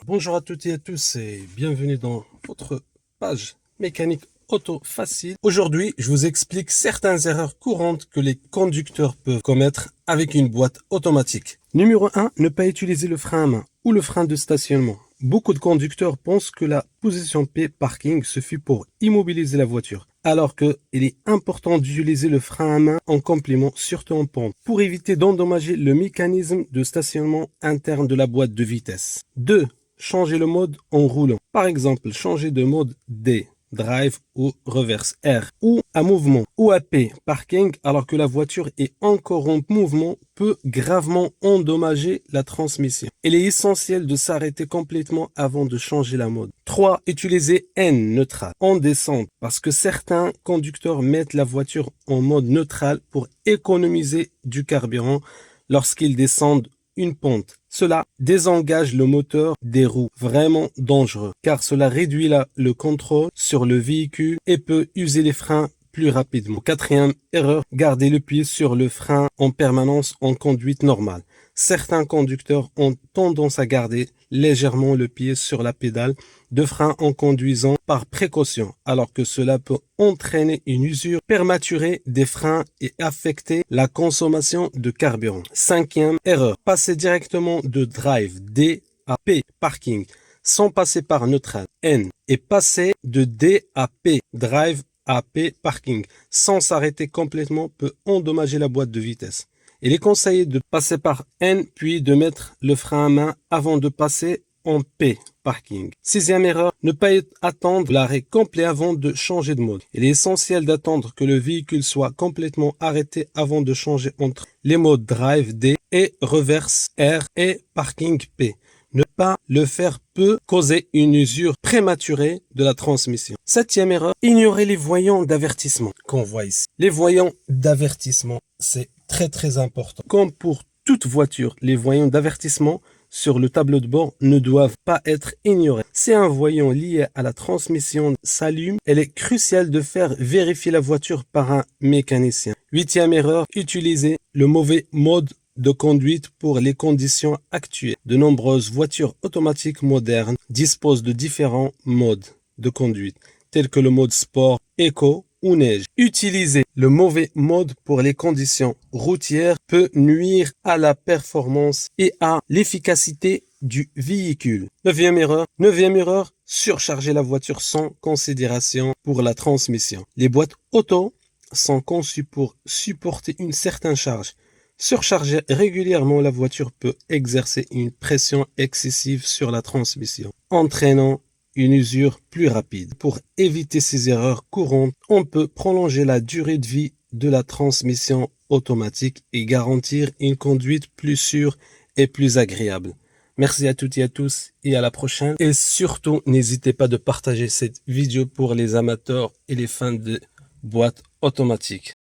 Bonjour à toutes et à tous et bienvenue dans votre page mécanique auto facile. Aujourd'hui, je vous explique certaines erreurs courantes que les conducteurs peuvent commettre avec une boîte automatique. Numéro 1, ne pas utiliser le frein à main ou le frein de stationnement. Beaucoup de conducteurs pensent que la position P parking suffit pour immobiliser la voiture, alors qu'il est important d'utiliser le frein à main en complément, surtout en pente, pour éviter d'endommager le mécanisme de stationnement interne de la boîte de vitesse. 2. Changer le mode en roulant. Par exemple, changer de mode D, drive ou reverse R, ou à mouvement, ou à P, parking, alors que la voiture est encore en mouvement, peut gravement endommager la transmission. Il est essentiel de s'arrêter complètement avant de changer la mode. 3. Utiliser N neutral en descente, parce que certains conducteurs mettent la voiture en mode neutral pour économiser du carburant lorsqu'ils descendent une pente. Cela désengage le moteur des roues, vraiment dangereux, car cela réduit le contrôle sur le véhicule et peut user les freins plus rapidement. Quatrième erreur, garder le pied sur le frein en permanence en conduite normale. Certains conducteurs ont tendance à garder légèrement le pied sur la pédale de frein en conduisant par précaution, alors que cela peut entraîner une usure prématurée des freins et affecter la consommation de carburant. Cinquième erreur, passer directement de drive D à P parking sans passer par neutral N et passer de D à P drive à P parking sans s'arrêter complètement peut endommager la boîte de vitesse. Il est conseillé de passer par N puis de mettre le frein à main avant de passer en P parking. Sixième erreur, ne pas attendre l'arrêt complet avant de changer de mode. Il est essentiel d'attendre que le véhicule soit complètement arrêté avant de changer entre les modes drive D et reverse R et parking P. Ne pas le faire peut causer une usure prématurée de la transmission. Septième erreur, ignorer les voyants d'avertissement qu'on voit ici. Les voyants d'avertissement, c'est très important. Comme pour toute voiture, les voyants d'avertissement sur le tableau de bord ne doivent pas être ignorés. Si un voyant lié à la transmission s'allume, il est crucial de faire vérifier la voiture par un mécanicien. Huitième erreur, utiliser le mauvais mode de conduite pour les conditions actuelles. De nombreuses voitures automatiques modernes disposent de différents modes de conduite, tels que le mode sport, éco ou neige. Utiliser le mauvais mode pour les conditions routières peut nuire à la performance et à l'efficacité du véhicule. Neuvième erreur, surcharger la voiture sans considération pour la transmission. Les boîtes auto sont conçues pour supporter une certaine charge. Surcharger régulièrement la voiture peut exercer une pression excessive sur la transmission, entraînant une usure plus rapide. Pour éviter ces erreurs courantes, on peut prolonger la durée de vie de la transmission automatique et garantir une conduite plus sûre et plus agréable. Merci à toutes et à tous et à la prochaine. Et surtout, n'hésitez pas de partager cette vidéo pour les amateurs et les fans de boîtes automatiques.